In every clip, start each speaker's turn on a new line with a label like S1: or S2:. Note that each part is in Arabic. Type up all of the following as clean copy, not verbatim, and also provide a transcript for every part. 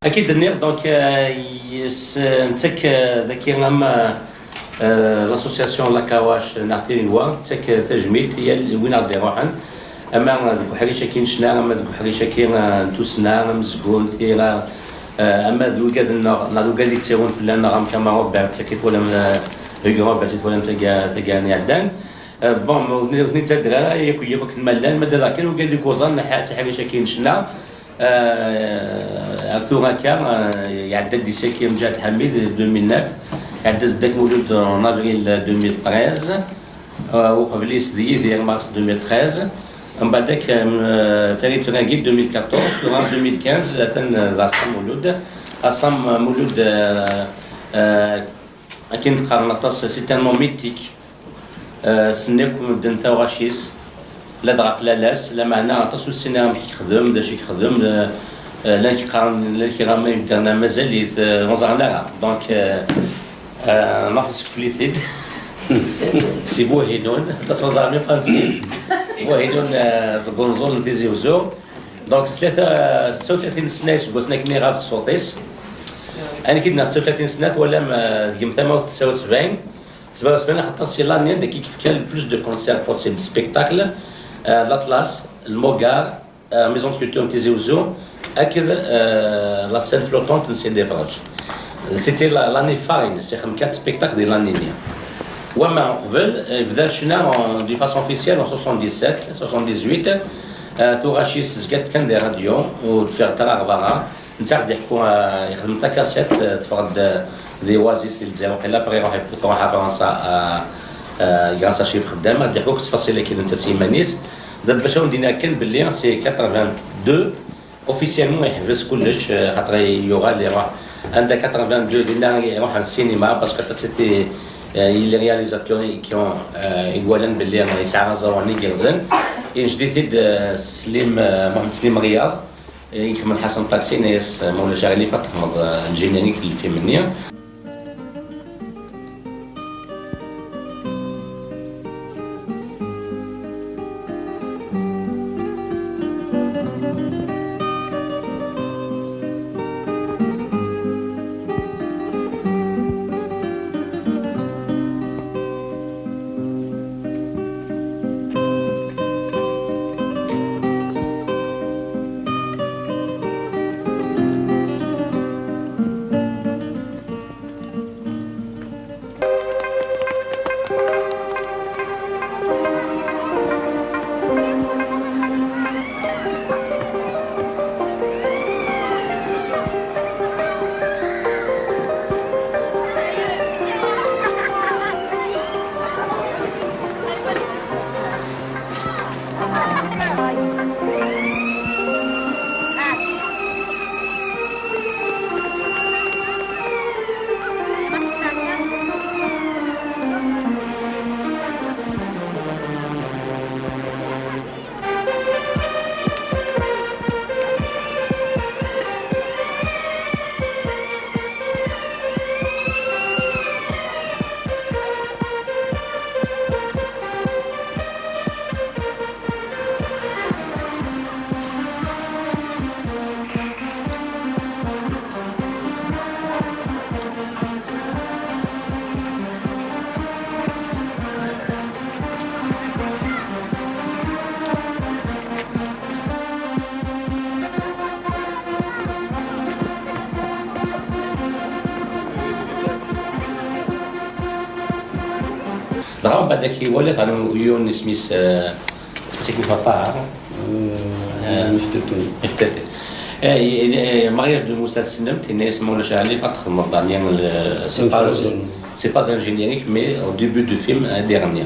S1: اكيد النير دونك نتك ذاك غام لاسوسياسيون لاكاواش نعطي الوا تك تجميل هي وين غادي روحن اما دوك حريشه كاين شنا اما دوك حريشه كاين توسنا مزكون تيرا اما دوك نادو قال لي تيون في لنا غام كما هو بعد تكيت ولا هيغرا بعد ولا تلقى نعدان بون نتدرا ياك الملان ماذا ذاك وقال لي كوزان حريشه كاين شنا أكثر كان يعدد دي سيكيم جات حميد 2009 يعدز داك مولود en avril 2013 وقبل سدي ديال مارس 2013 من بعدك فريد فرانكي 2014 في 2015 تن راسم مولود كاين قرنطاس سي ان نون ميتيك سنيكم دن ثوراشيس لا دراك لا لاس لا معنى عطاسو السينما كيخدم داش يخدم لا كيغامي درنا مازال نزعنا دونك نروح سكفليتيد سي بوهينون تصوزامي فرنسي بوهينون زغونزون ديزي وزو دونك 36 سنه قلنا كني غاف الصوتيس انا كي 36 سنه ولا ديما 79 خاطر سي لاني كيف كان بلوس دو كونسير بوسيبل سبيكتاكل l'Atlas, le Mogar, Maison de Culture Tizi Ouzou, et la scène flottante de CDFRH. C'était l'année farine, c'est comme 4 spectacles de l'année. Ouama en Rouvel, de façon officielle en 77, 78, Tourachis, Zgat des radios, ou de faire Tararvara, نتاعد يحكوا يخدم تا كاسيت تفرض دي وازيس اللي تزاوق الا بغي يروح يروح فرنسا غاسا شيف خدامه دحوك تفاصيل كي انت سيمانيس دابا باش ندينا كان باللي سي 82 اوفيسيالمون يحبس كلش خاطر يوغا اللي راح عندها 82 دينا يروح للسينما باسكو تاتي لي رياليزاتور كي اون يقولن باللي يسعى زواني كيرزن جديد سليم محمد سليم رياض يكمل حسن طاكسي ناس مولا شاغلي فتخمض الجينيريك اللي في منيه دراهم بعدك ولات انا يون سميس تكنيك فطار افتتن مارياج دو موسى سنمت الناس مولا شعلي فتخ المرضانيان سي با انجينيريك مي او ديبي دو فيلم ديرنيير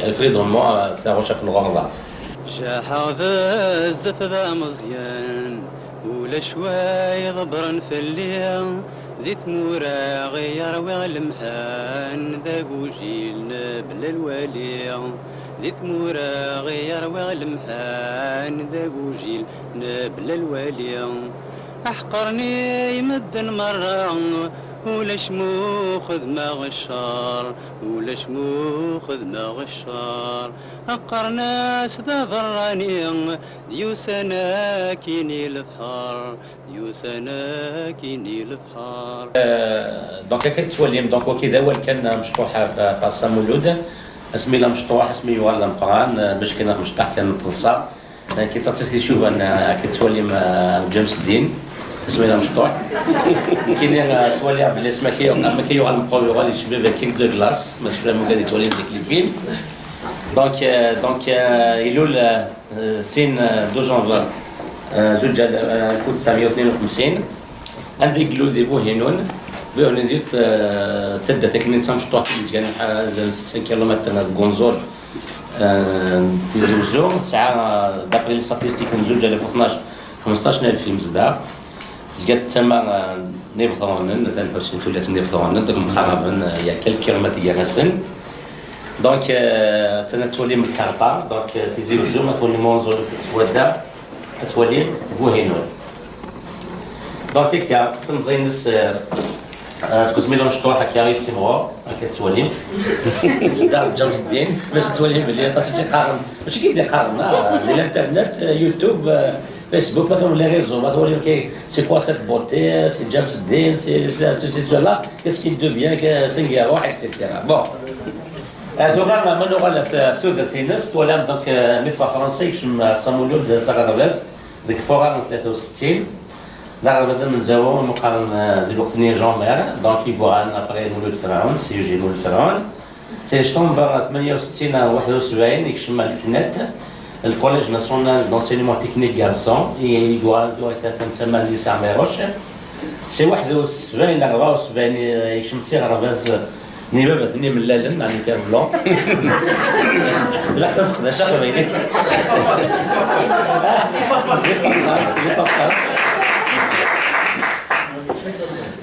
S1: الفريد مو تاع في الغربه
S2: شاح بزاف ذا مزيان ولا شوي ضبرن في الليل ذي ثمورة غير والمحان ذا وجيل نبل الولي ذي ثمورة غير والمحان ذا وجيل نبل الولي أحقرني مدن مرة ولاش موخذ ما غشار ولاش موخذ ما غشار أقر ناس ذا ضراني ديوسنا كيني البحر ديوسنا كيني البحر.
S1: دونك كي توليم دونك وكذا هو كان مشطوحه في الصامولود اسمي لا مشطوح اسمي ولا مقران باش كاين مشطح كان متصل كي تتصل تشوف انا كي توليم جيمس الدين اسمي لا مشطوح كاين تولي بلي اسمها كي ما كي يوغال مقول يوغال يشبه كينغ دو كلاس ماشي فريمون قاعد يتولي ديك لي فيلم دونك يلول سين 2 جانفر زوج 1952 عندي قلول دي بوهينون بيون ديت تبدا تكنين مشطوح في كان 6 كيلومتر غونزور تيزوزو ساعه دابري لي ستاتيستيك من زوج 2012 15000 في مصداق زكات تما نيفضرونن مثلا حسين تولات نيفضرونن داك مخربن يا كل كيلومتر ياسن دونك تنا تولي من الكارطا دونك تيزوزو ما تولي منظور سودا تولي بوهينون دونك هكا تنزينس تكون سميتو مشطوح هكا غير تيمغور هكا تولي دار جامس الدين باش تولي بلي تيقارن ماشي كيبدا يقارن الانترنت يوتيوب فيسبوك مثلا لي ريزو مثلا كي سي كوا سيت بوتي سي جامس الدين سي سولا كيس كي دوفيان سي روح اكسيتيرا بون هذوما من نغال في ثوذا تينست ولا دونك ميتوا فرنسي كشم صامولود ساغارباز ديك فورا 63 لا مازال من زاوية مقارن دلوقتي جون مير دونك يبوغان ابري مولود فرعون سيجي مولود فرعون سيشتومبر 68 71 يكشم الكنات الكوليج ناسيونال دونسينيمون تكنيك غارسون يبوغان تسمى ليس عميروش سي 71 ل 74 يكشم سي غرباز نيبابا ثني من لالن يعني كان بلون لا خاص شغل بينك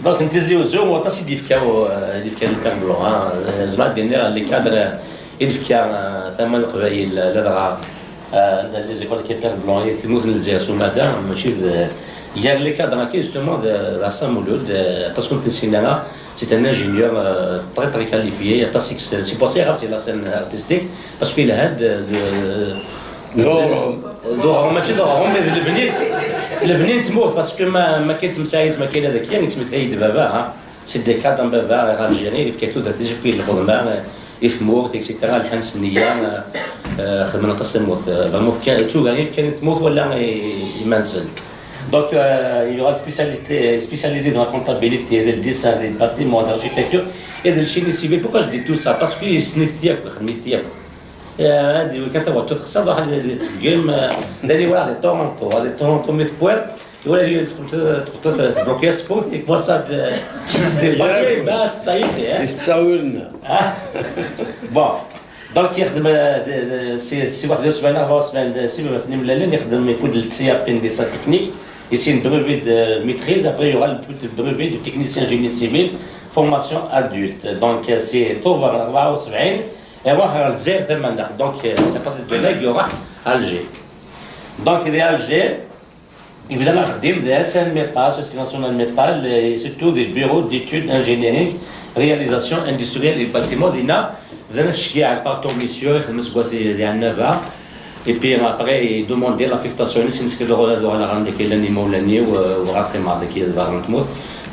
S1: دونك نتيزيو زوم وطاسي ديفكاو الكان بلون زعما دينا لي كادر يدفكا ثمن القبائل لا عندنا لي زيكول كي كان بلون يثموث الجزائر سوماتا ماشي يا لي كادر كي جوستومون لا سامولود تاسكون تنسينا c'est un ingénieur très qualifié c'est pour ça c'est la scène artistique parce qu'il a دور ماشي دور الفنين تموت باسكو ما كاين مسايس ما كاين هذاك يعني تسميت هيد بابا سي دي كادر بابا الجيري في كيتو ذات تجي في الخدمه يثموت اكسيتيرا الحنس النيه خدمنا تصمت فريمون كان تو غادي كان تموت ولا يمنزل Donc, il y aura une spécialisée dans la comptabilité, le dessin des bâtiments, d'architecture et de la génie civil. Pourquoi je dis tout ça? Parce que c'est نتياب خدمتياب. هذه كانت واحد تخسر واحد تسقم داري واحد تورونتو هذا تورونتو ميثبوال ولا تحط بلوكي سبوت كيك وصلت تدير بس صايتي
S3: يتساولنا
S1: بون دونك يخدم سي 71 74 سي 2 ملالين يخدم يكون التيابين دي سا تكنيك ici une brevet de maîtrise, après il y aura le brevet de technicien génie civil, formation adulte. Donc c'est Tovar 74 et on va Alger demain. Donc c'est pas de là il y aura Alger. Donc il y a Alger, évidemment des SN Métal, Société nationale métal, et surtout des bureaux d'études ingénierie, réalisation industrielle et bâtiment. Dina, vous allez chier à part ton monsieur, il me souhaite des 9 ans. Et puis après, il demandait l'affectation, c'est ce que le rôle de la rendre qu'il est moulanier ou après mardi qui est devant le mout.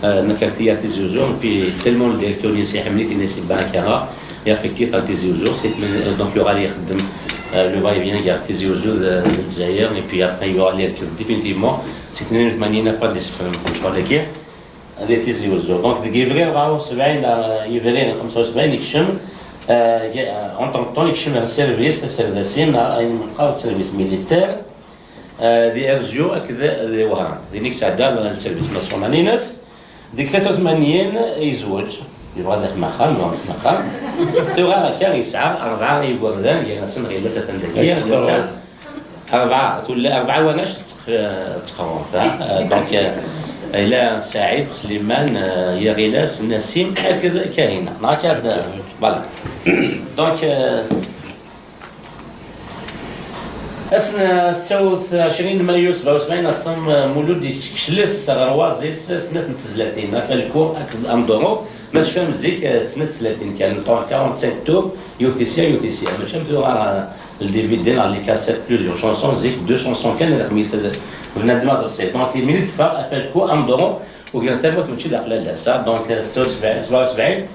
S1: N'importe tes yeux, puis tellement le directeur il s'est amené, il s'est bancara et affecté à tes yeux. Donc il y aura le va-et-vient, il y a tes yeux de Zaïre et puis après il y aura définitivement. C'est une manière n'a pas de se faire un choix de guerre. Des tes yeux. Donc le Givrer va au Svain, il verrait comme ça au Svain, il chame. En tant que temps, il y a un service militaire, des RGO, des Ouran, des Nixada, le service national. Des 83 يزوج يبغى ذاك مخام تبغى كان يسعى 4 يقردان يا سن غير لسه تندكير 4 وناش تقرون دونك إلى سعيد سليمان يا غلاس نسيم هكذا كاينة هكذا فوالا دونك أسنا 26 مايو 77 أصم مولود يتكشلس غروازيس سنة 30 فالكو أكد أمدورو ماش فهم زيك سنة 30 كان 45 تور يوثيسيا ماشي مثل الديفيدين على لي كاسيت بلوزيور شونسون زيك دو شونسون كان الخميس بنادم درسي دونك مين تفا فالكو أمدورو وكان ثابت ماشي داخل لاسا دونك 77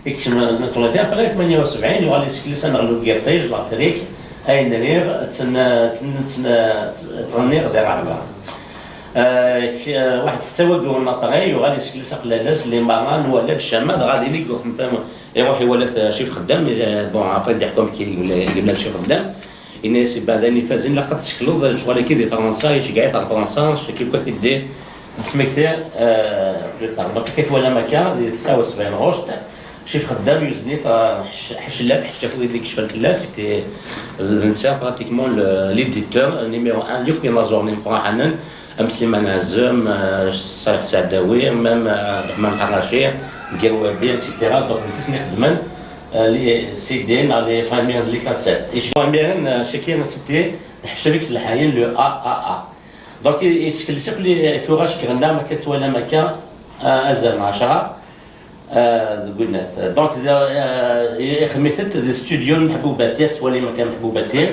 S1: يكشم نطلع بغيت 78 يغالي سكليس أنا غلو كيرتيج لافريك أي نريغ تنيغ دير عبا واحد استوى قولنا طغي وغادي يسكلس قلالاس اللي مباغا نولد الشمال غادي لي يروح يولد شي خدام بون عطيت يحكم كي قبل شي خدام الناس بعدني فازين لقد تشكلوا شغل كي دي فرنسا يشي قاعد على فرنسا كيف كنت دي سميتها دونك كيتولى مكان ديال 79 غوشت شي خدام يوزني حشلاف حتى فوق ديك الشفال فلاس سيتي الانسان براتيكمون ليديتور نيميرو 1 يوك بينازور نيمقرا عنن سليمان هازم صالح سعداوي مام عبد الرحمن الحراشي القروابي اكسيتيرا دونك نتسني خدمن لي سيدين على فاميان لي كاسيت ايش فاميان شكينا سيتي حشابيك الحيين لو ا دونك يسكلسق لي توراش كغنا ما كتولى مكان ازال 10 قلنا دونك خميثت الاستوديو محبوباتات ولا مكان محبوباتين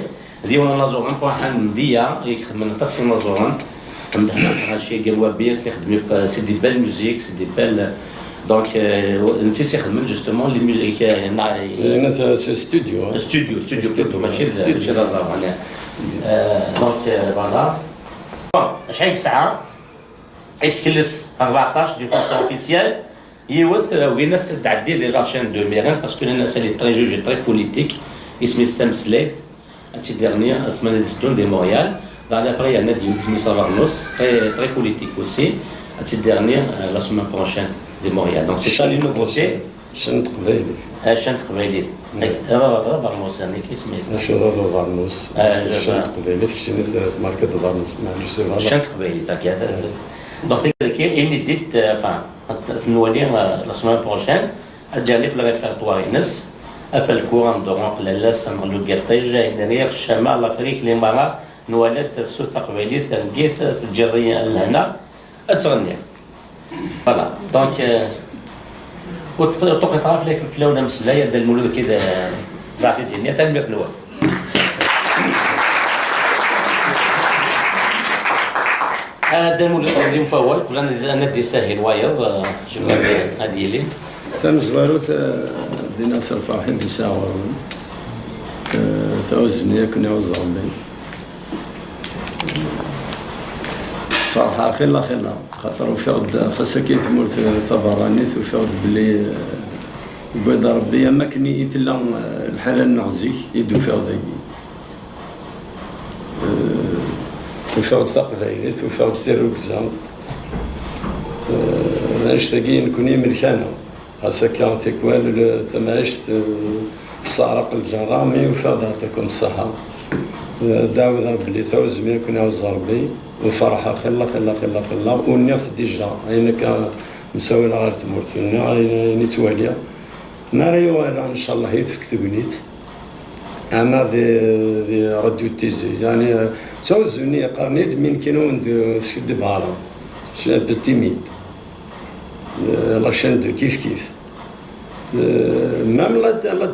S1: ديونا نازوران بوحان مديه يخدم تصفي نازوران عندنا شي قروابيس كيخدم سي دي بال ميوزيك سي دي بال دونك نسيت يخدم جوستومون لي ميوزيك
S3: هنا سي
S1: ستوديو ماشي نازوران دونك فوالا شحال ساعه يتكلس 14 دي فونسيون اوفيسيال يوث ويناس تعدي دي لاشين دو ميرين باسكو الناس اللي تري جوجي تري بوليتيك اسمي ستام سليث هادشي ديرني اسمها ديستون دي موريال بعد ابري انا ديال سمي سافارنوس تري بوليتيك اوسي هادشي ديرني لا سيمين بروشين دي موريال دونك سي سا لي نوفوتي
S3: شنت قبيلي
S1: شنت قبيلي هذا برنوس يعني كي سميتو
S3: شو هذا برنوس شنت قبيلي شنو ماركه برنوس ما نجي
S1: شنت قبيلي تاك دونك كاين اللي ديت فان نولي لا سيمين بروشين ادير لك لا ريبرتوار ينس افالكو ندورون قلالاس نغلو كيرطيج دنيا الشمال لافريك اللي مرا نولد في سوث قبيلي تلقيت في الجريه لهنا تغني فوالا دونك وتوقي طرف لك الفلاونه مسلايه دا المولود كذا زعتي الدنيا تنبي خلوه هذا المولد اليوم باول كلنا ندي ساهل وايض جمله هذه لي
S3: ثم زواروت دينا صار فرحين بساورون ثوزني كنا وزربي فرحة خلا خاطر وفرد خاصك تمرت ثبرانيت وفرد بلي بيض ربي ما كني يتلا الحلال نعزيك يدو فرد وفرد ثقليت وفرد ثيروكزا نشتاقي نكوني ملكانة خاصك كان تكوال ثم عشت سارق الجرامي وفرد يعطيكم الصحة داود ربي ثوزمي كنا وزربي وفرحة خلا ونيف ديجا أين كان مسوي غير تمرتنا أين تواليا ما ريوالا إن شاء الله يتفك تقنيت أنا ذي راديو تيزي يعني توزني قرنيت من كانوا سكد بهارا شاب تيميد لاشين دو كيف مام لا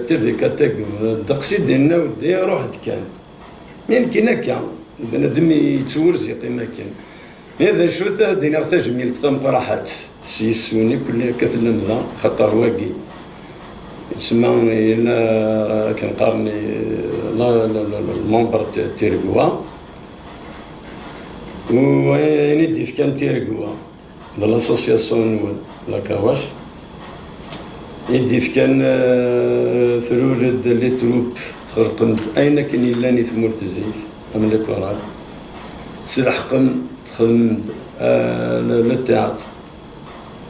S3: تيفي كاتاكم دقسي ديالنا ودي روح كان يمكن هكا بنادم يتورزي قيمة كان هذا شو ذا دينا تجميل تمقراحات سيسوني كل كاف اللمذا خطر واقي تسمى إلا كان قارني المنبر تيرقوا ويندي في كان تيرقوا de l'association La Kawash. يدي كان ثرورد لي تروب تخرقن أين كان يلاني ثمورت زيك أملك وراد تسلحقن تخدم للتياتر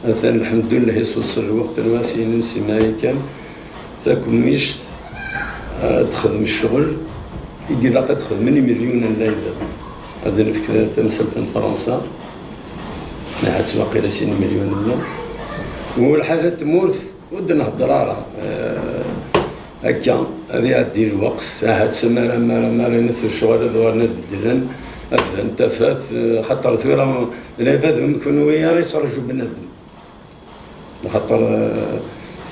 S3: مثلا الحمد لله يسوس الوقت الواسي نسي ما كان تاكم ميشت تخدم الشغل يقول لقد تخدم 1 مليون الليلة هذا نفكر تمثلت فرنسا نحت باقي ل 60 مليون الليلة والحالة تمورث ودنا الضرارة هكا هذه يعدي الوقت هاد سمارة مارا نثر شغل دوار نتبدلن أدفن تفاث خاطر ثورة العباد هم يكونوا ويا يترجوا بنادم خاطر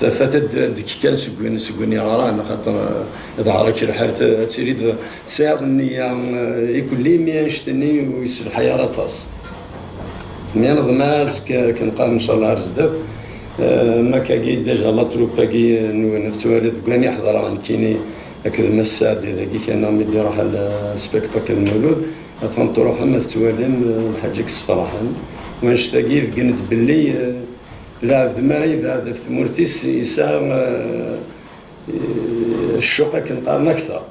S3: فاتت ديك كان سكوني غران خاطر ظهرك الحرث تريد تساعد النية يكون لي مية يشتني ويسلح يا رطاس مي نظماز كنقال ان شاء الله رزدف ما كاكي ديجا لا تروب كاكي نفتوالد كان يحضر عن كيني هكذا مساد ذاكي كان مدي راح السبيكتاكل المولود فهمت روح ما تتوالين الحاج صراحه ونشتاقي في قند باللي لا في دماري بعد في ثمورتيس يسا الشوقه كنقارن اكثر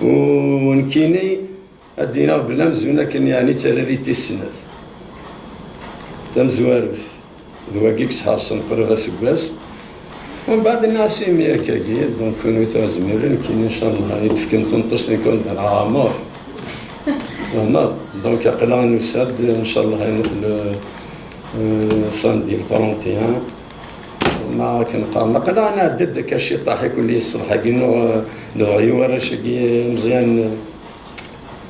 S3: ونكيني ادينا بلا مزونا كان يعني تراريتي السنات تمزواروث ذواكيك سحار سنقرر سكواس ومن بعد الناس يمير كاكي دونك كونو تازميرين كاين ان شاء الله يتفكن 18 يكون عامر عامر دونك قلا نساد ان شاء الله مثل ساندي 31 ما كنقارن قلا انا عدد كاشي طاح يكون لي الصبح كينو الغيو راه شي مزيان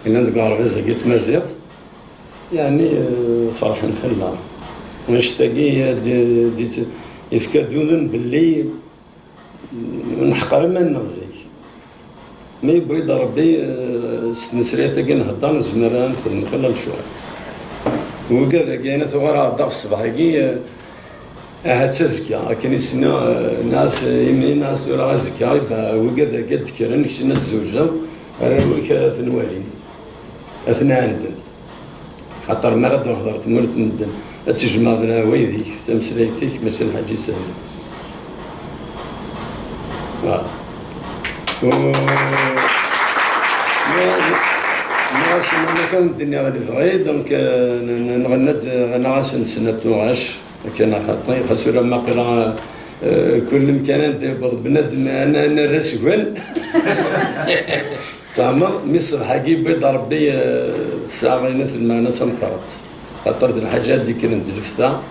S3: الا ندقار غير قلت مازيغ يعني فرح نخلع ونشتاقي ديت يفكادون باللي نحقر ما نغزي مي بغيت ربي ستنسريتا كي نهضر نزمر نخدم خلال شويه وكذا كاينه ثغرة داغ الصباح كي هاد تزكى كاين سنا ناس يمين ناس ولا زكا وكذا قد كرن كنا الزوجه راويك ثنوالين اثناء ندن خاطر مرض هضرت مرت مدن تجمع لنا ويديك تمسليتك مثل الحاج سهل ناس ما كان الدنيا غادي بغي دونك نغند نعاس نسنتو عاش كان خاطي خاصو لما قرا كل مكان بنادم انا نرسول فما مصر حقي بيض ربي ساعه مثل ما انا تنقرط خاطر الحاجات اللي كانت دلفتها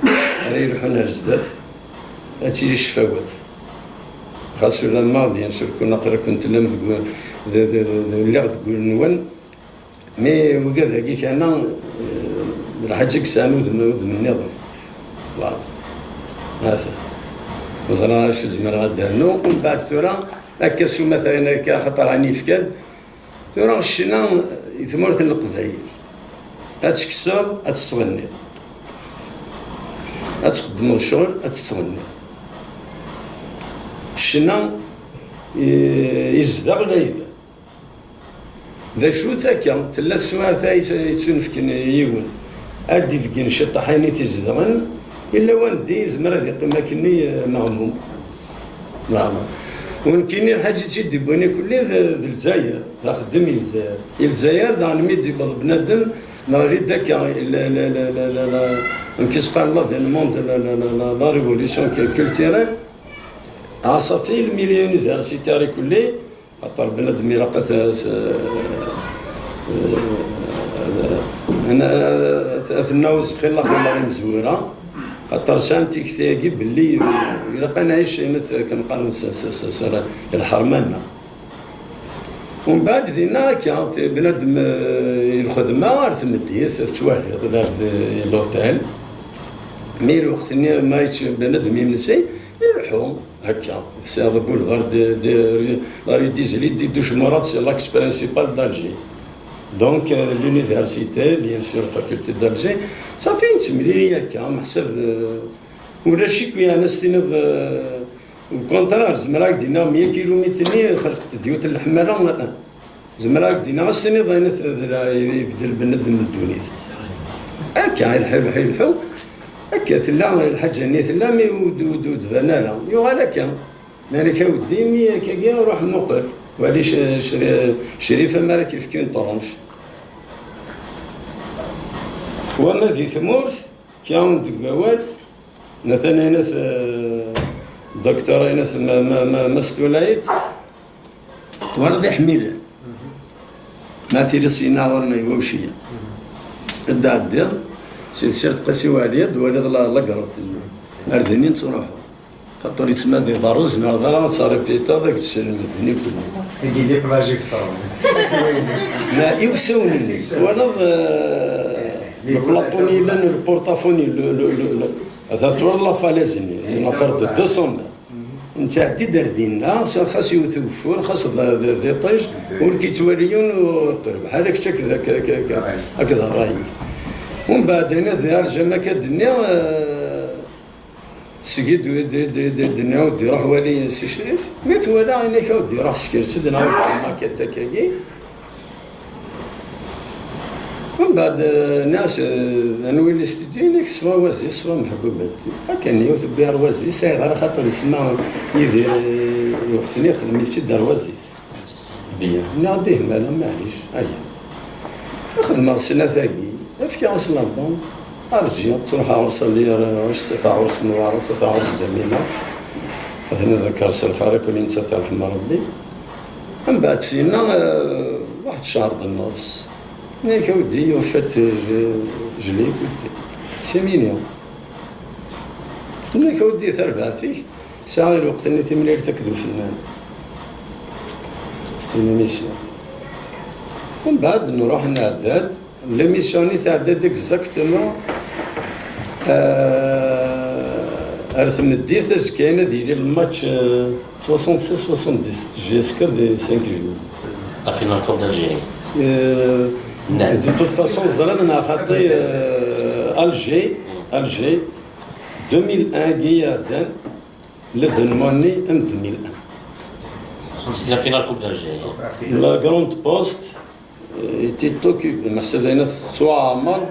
S3: راه يروحون رزداف هاتي شفاوات خاصو لما بيان سور كنا كنت لم تقول اللي تقول نون مي وكذا كي كان الحاج كسانو ذم النظام فوالا هذا وزرا شو زعما غادانو ومن بعد ثورة هكا سو مثلا هكا خاطر راني فكاد ثورة شنا ثمرت القبايل هتكسر هتستغني هتقدم الشغل هتستغني الشنا يزدغ ليدا ذا شو ثاكا ثلاث سوايع يتسنفكن يون ادي فكن شطحيني تزدغن الا وندي زمر هذه قماكني مغموم نعم ونكيني الحاجة تيدي بوني كلي ذا الجزائر ذا خدمي الجزائر ذا نميدي بنادم نريد داك لا لا لا لا لا لا كيس قال الله في الموند لا ريفوليسيون كولتيرال صافي الميليو يونيفرسيتاري كلي خاطر بنادم يراقى انا ثناوز خلا غير مزوره خاطر سانتي كثاكي باللي الا بقى نعيش كنقارن الحرمانه ومن بعد دينا كان بنادم الخدمه غير تمديت توالد غير لوطيل مي الوقت ما بنادم يمنسي يروحوا هكا سي هذا بولفار غير ديزلي دي دوش مرات سي لاكس برينسيبال دالجي دونك لونيفرسيتي بيان سور فاكولتي دالجي صافي نتمري هكا محسب ولا شي كويا انا ستينض الكونترار زمراك دينا 100 كيلومتر خلقت ديوت الحماره زمراك دينا غسني ضاينت يبدل بنادم الدونيت هكا يلحو هكا تلا الحاجه نيت لا مي ودود فنانا يوغالا كان مالك ودي مي كاكيا روح نقر وعلي شريفه مالك كيف كاين طرونش وما في ثمورث كاون دكوال مثلا هنا الدكتوره ايناس ما استولايت ورد حميله ما تيرسينا ورنا يوشيه ادا الدير سيد شرط قاسي واليد ولد لا قرط اردنين تروحوا خاطر يتسمى دي ضروز مع ضرا تساربيتا ذاك المدني كله.
S4: يجي بلاجيك
S3: لا يوسوني وانا البلاطوني لان البورتافوني هذا تروح لا فاليزني لافير دو 200 نتاعدي دردينا خاص يوثوفون خاص دي طيج وركي تواليون وطرب بحال هكذا الراي. ومن بعد هنا ذا رجع كدنيا سقيد دنيا ودي روح والي سي شريف ميت ولا عينيك ودي روح سكر سدنا ماكيتا كاكي. ومن بعد ناس انا ولي ستوديونيك سوا وازي سوا محبوبات كان يوث بها روازي ساير على خاطر يسمع يدير وقتني يخدم ميسي دار وازيس بيا نعديه مالا معليش هيا نخدم السنه ثاقي افكي عرس لابون ارجع تروح عرس اللي واش تفا عرس نوار تفا عرس جميله مثلا ذكر الخارق اللي نسى رحمه ربي. من بعد سينا واحد شهر النص ياك ودي وفات جليك ودي سيمينيون ياك ودي ثرباتي ساعة الوقت اللي تملير تكذب الفنان ستينا ميسيون. ومن بعد نروح نعداد لميسيوني تعداد اكزاكتومون ارث ندي تزكينا ديالي الماتش 66 70 جيسكا دي 5 جويل
S1: لا فينال كوب دالجيري.
S3: دي توت فاسون زرنا خاطي الجي 2001 قيادان ليفينموني ام 2001
S1: سي لا فينال كوب دالجيري.
S3: لا غروند بوست ايتي توكيب محسب هنا تسوى عمر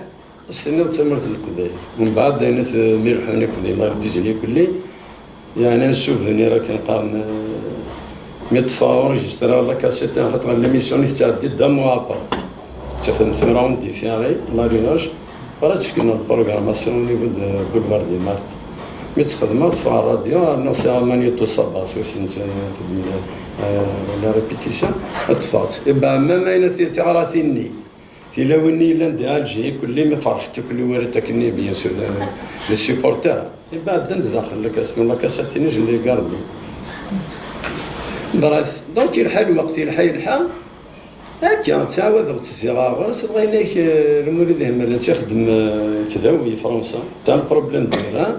S3: السنه تمرت القبائل. ومن بعد هنا ميرحوني كلي الله يردي عليه كلي يعني نسوفونير كان قارن ميطفا اورجسترا لا كاسيت خاطر ليميسيون تعدي دا موا ابر تخدم في راوند ديفيري لا ريناج راه تفكنا البروغراماسيون او نيفو دو بولفار دي مارت مي تخدمات في الراديو نوصي مانيتو صباح سوسي نخدم لا ريبيتيسيون طفات با ما اين تعرفيني في لوني لاند الجي كل ما فرحت كل وريتكني بيان سور لي سيبورتور بعد دنت داخل لا كاساتيني اللي كاردي بريف دونك الحال وقت الحال هكا تعاود الصغار صغير ليك المولد مالا تخدم تداوي فرنسا تاع البروبليم ديالها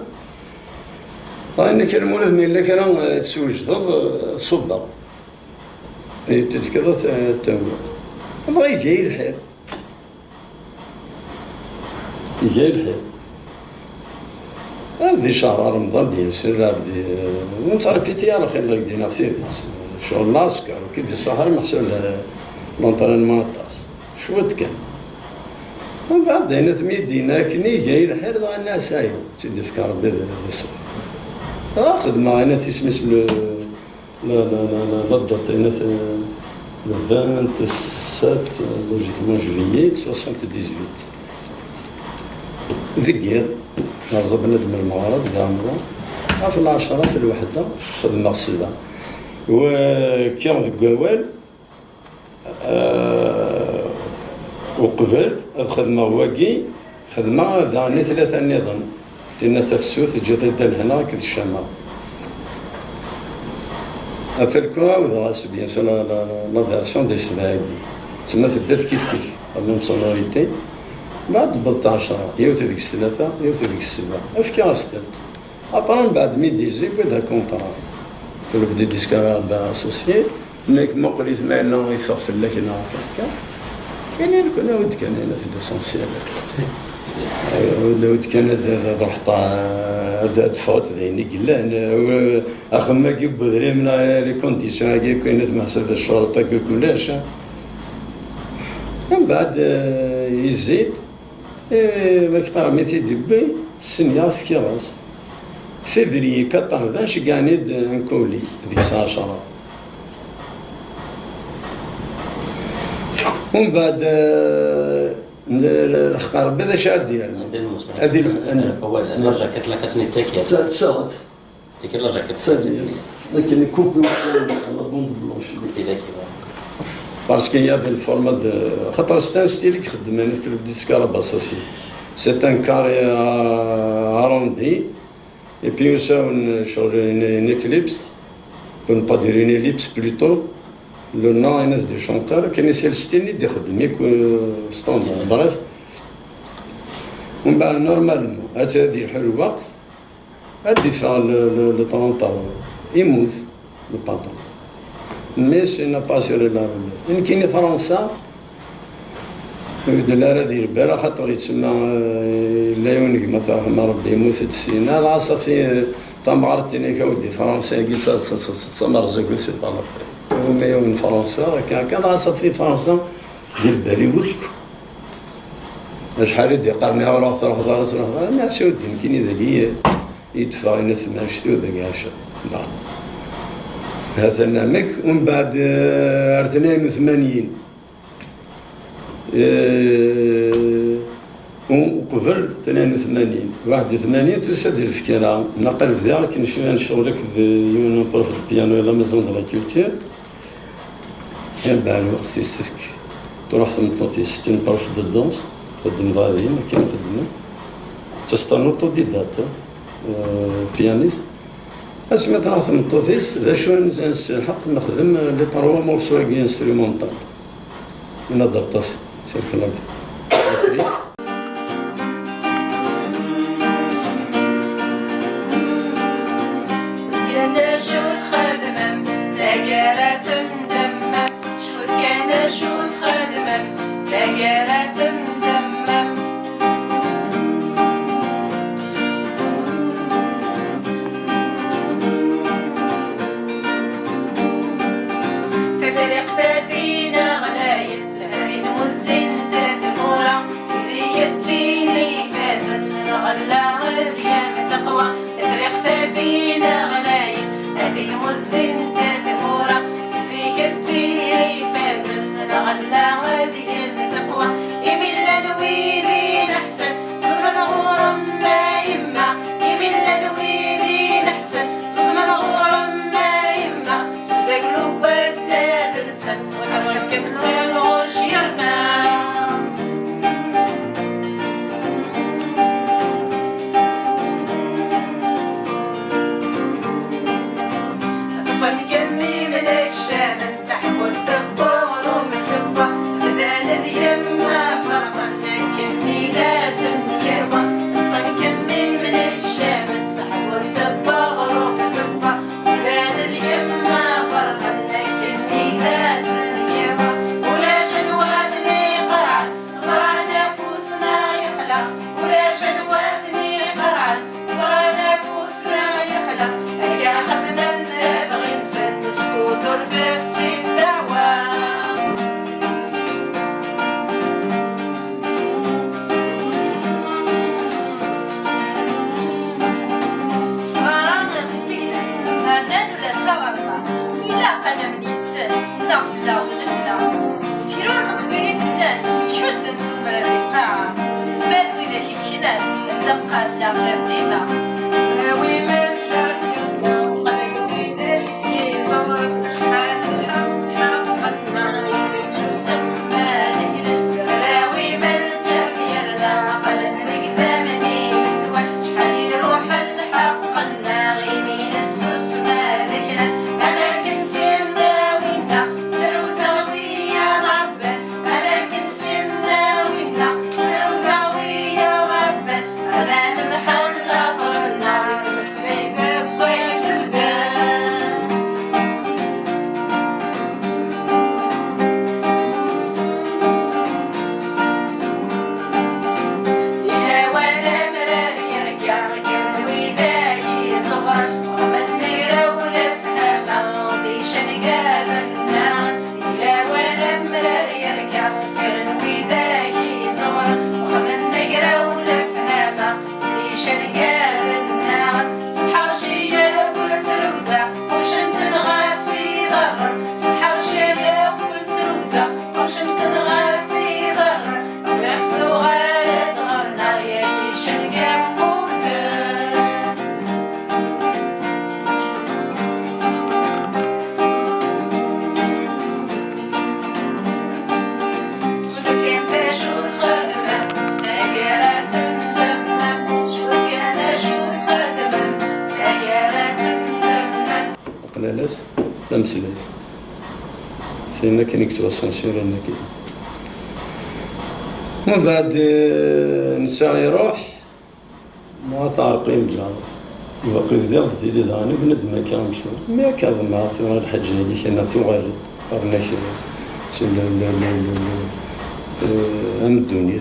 S3: انك المولد ملي كان تسوجد تصدر تذكر تاوي بغا يجي الحال هذه شهر رمضان ديال سير عبدي ونتربيتي على خير الله يدينا كثير شغل لاسكر وكي دي السهر محسوب لونطرينمون طاس شوت كان. ومن بعد هنا تميدينا كني جاي الحال ضاع الناس هاي سيدي فكر ربي ذا خدمة هنا تسمس لا الدات هنا le 27 logiquement juillet 78 ذكير نرزو بنادم المغرب دامرو في العشرة في الوحدة خدمة السبعة وكان ذك قوال وقبل الخدمة واقي خدمة دعني 3 نظام تينا تفسوث جديدة لهنا كد الشمال أفلكوا وذراس بيان سور لا فيرسيون دي سباقي تسمى تدات كيف المهم سونوريتي بعد بلط 10 يوث ديك 3 يوث ديك 7 افكي غاستات ابرا بعد ميديزي بدا كونطرا كل بدي ديسكار با اسوسيي ميك ما قريت ما لا يفغفل لك هنا هكا كاين كنا ود كان هنا في ليسونسيال ود كان رحت تفوت ذيني قلان اخما كي بدري من لي كونديسيون هاكي كاينه محسب الشرطه كلش من بعد يزيد مكتر ميتي دبي السنيات في كراس فيفري 80 كانيد نكولي ديك الساعه 10 ومن بعد الحقار بدا شاد ديالنا
S1: هذه اول لا جاكيت لا كتني تاكيات
S3: تصاوت
S1: ديك لا جاكيت
S3: لكن كوبي لا بوند بلونش باسكو يا في الفورما دو خاطر ستان ستيل كيخدم انا كنت بديت سكارا باسوسي سي ان كاري اروندي Et puis ça, on change une éclipse, pour ne pas dire une ellipse plutôt. Le nom est du chanteur, qui est le style de Khadmik standard. Bref. Normalement, à cette époque, le temps il mousse le patron. Mais ce n'est pas sur la relève. Il y a des Français, de la radie, بلا خاطر يتسمى لا يونك ما ترحم ربي يموت السين هذا صافي تمغرتني كودي فرنسا قلت تمرزق سي طلب هما يون فرنسا كان صافي فرنسا دير بالي ولكو شحال يدي قرني ولا تروح دار الناس يودي يمكن اذا لي يدفع ينثمى شتو ذاك عشا هذا نامك ومن بعد 82 وقبل 82 81 تسد الفكره نقل بدا كي نشغلك يون بروف البيانو لا ميزون دو لا كولتور بعد الوقت السفك تروح تمطوطي 60 بروف دو دونس خدم غادي ما كاين خدمه تستان اوتوديدات بيانيست اسمع تروح تمطوطيس ذا شو نحق نخدم لي تروا مورسو انسترومونتال من ادابتاسيون سير كلاك مسلك فينا كاين اكسباسيونسيون رانا كاين. ومن بعد نسا يروح مع تعرقين الجار باقي في ديال ديالي داني بنادم كان مشهور ما كان مع ثمن الحاجه اللي كان ثوغارد قرنا شي ام الدنيا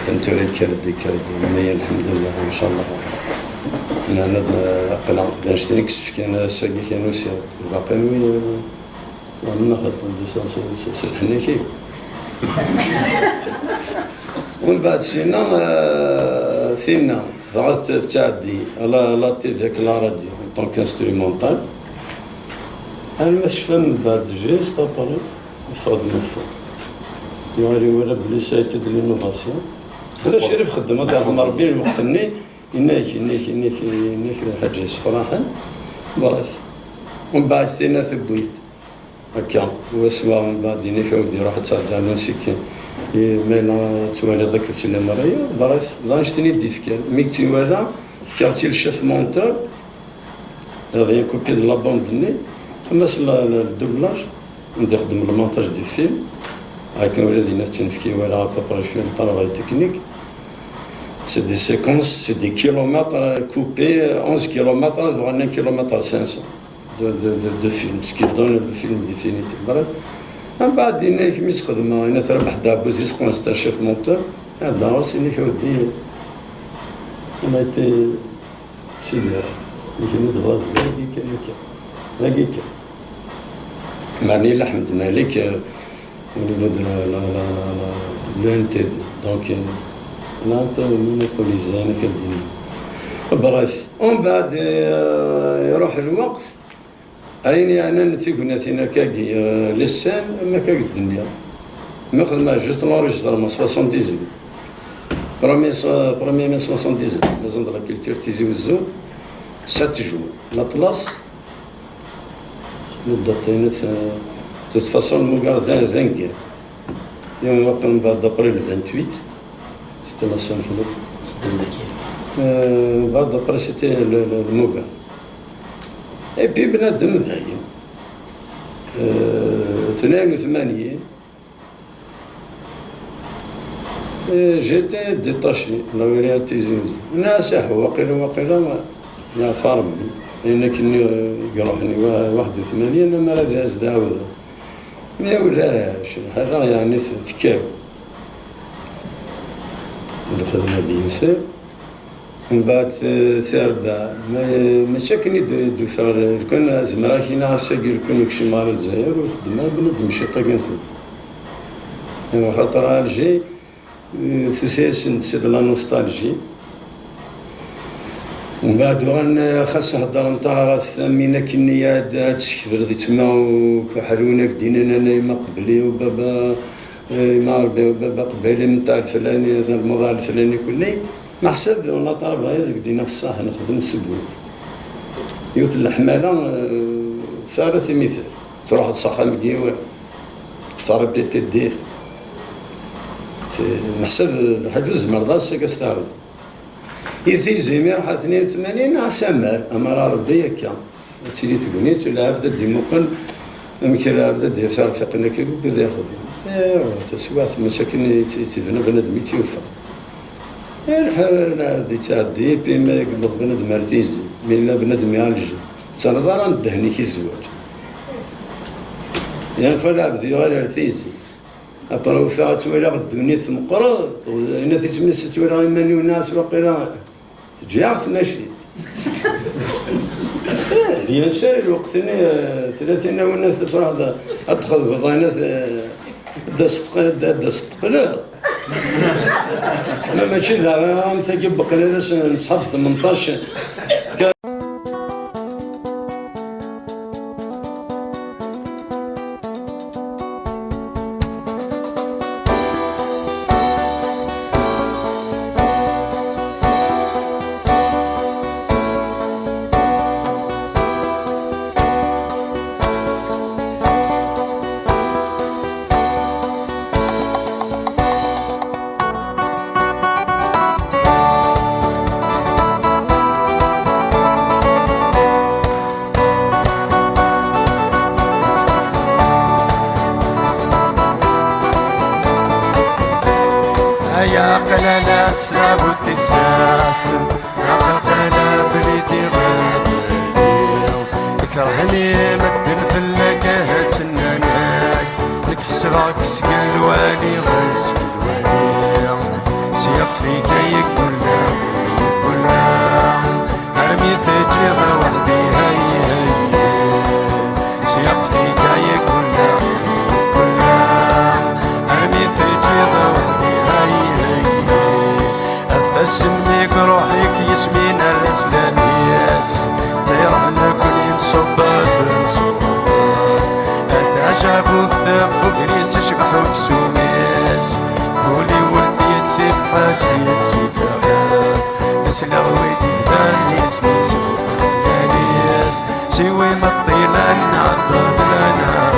S3: ثنتوري كردي مي الحمد لله ان شاء الله انا قلع نشتري كشف كان ساقي كان وسير باقي وين وانا خاطر ديسانس حنا كي ومن بعد سينا غادي تعدي على تيفيك لا راديو طونك انسترومونتال انا ما شفت من بعد جيست اباري فاضي من فوق يوري ولا بلي سايت ديال لينوفاسيون هذا شريف خدم هذا ربي المقتني إنك حاجة صفراحة برك ومن بعد تينا ثبويت هكا واسوا من بعد إنك ودي روح تعدى على نسيك مالا توالي ذاك السينما رايا برك لا نشتني دي فكر ميك تيوالا كارتي الشيف مونتور غير كوكي دو لا باندني خلص الدوبلاج ندي نخدم المونتاج دي فيلم هاكا ولادي ناس تنفكي ولا بريباراسيون طرافاي تكنيك. C'est des séquences, c'est des kilomètres coupés, 11 km, voire 1 km 500 de film, ce qui donne le film définitif. Bref, من بعد إنك مسخدم أنا تربح دابوز يسقون ستا شيف مونتور هذا هو سيني كودي أنا تي سيدي يمكن نتغلط لاقيك معني الحمد مالك ونيفو دو l'NTV donc أنا أنت مونوبوليزي أنا كدير. بريف ومن بعد يروح الوقت عيني أنا نتيقنا تينا كاكي لسان ما كاكي الدنيا ما خدنا جوست لونجسترمون 78 بروميير 78 مازون دو لا كولتور تيزي وزو 7 جوان لاطلاس نضطينت توت فاصون المقاردان ذنقير يوم وقت من بعد ابريل 28 سيتي لا سون فلوت بعد ابري سيتي المقا اي بي بنادم دايم 82 جيتي ديتاشي لا ولاية تيزي ناس واقيلا ما فارمي لأن كني يروحني 81 لما لا داز داود ما ولاش حاجة يعني تكاو الخدمة بينسر من بعد تربع ما شاكني دو فار كان زمرا كينا ساقي كون يكشي مال الجزائر وخدمة بنادم شي طاقي نخدم خاطر الجي سي دو لا نوستالجي ومن بعد وغن خاص نهضر نتا ثمينا كنيا تسكفر ذي تما وحلونا دينا انا ما قبلي وبابا ما بابا قبالي من تاع الفلاني هذا الموضوع الفلاني كلي مع حسب ولا طلب غير دينا الصح نخدم السبوع يوت الحماله صارت مثال تروح تصحى مديوع تعرف تدير نحسب الحجوز مرضى ساكستاعود يثي زيمي راح 82 عسامر امر ربي هكا تسيدي تقولي تلعب ذا ديموقن يمكن لعب ذا دي فرفقنا كي كذا ياخذ ايوا تسوات مشاكل تيبنى بنادم يتوفى الحال هذه تعدي بما يقبض بنادم مرتيزي من بنادم يعالج تنظر ندهني كي الزواج يعني فلعب ذي غير ارتيزي أبرو فيها تويلا الدنيا ثم قرط هنا تسمس تويلا من الناس وقيلا تجي عرفت ماشي بيان سير الوقت 30 والناس تروح أدخل بضاينات دستقلا لا ماشي لا أنت كي بقينا نصحاب 18
S4: هيا قلنا سلاب وتساس ناخذ قلب بليدي غادي كرهني مدن في اللقاها تناناك لك حسبك سقل والي غسل والي سيق فيك يقول ارمي تجيها وحدي هي سيق فيك يقول ارمي تجيها وحدي هي افسميك روحك يسمين الاسلامياس تيرحنا كل صبر اتعجبوا كتابك ريس شبحوك سوميس قولي ولدي تسبحك يتسبحك بس لغويتي دارني اسمي سواليس سوي مطيلا نعبد لنا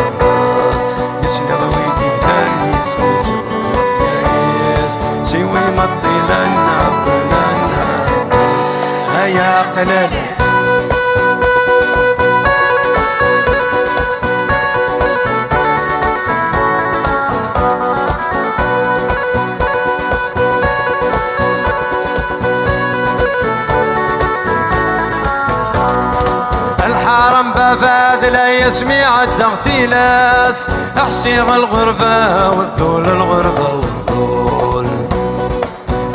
S4: بس لغويتي دارني اسمي سواليس سوي مطيلا نعبد لنا هيا قلالة باباد لا يسمع التغفيلاس احسيغ الغربة والذول الغربة والذول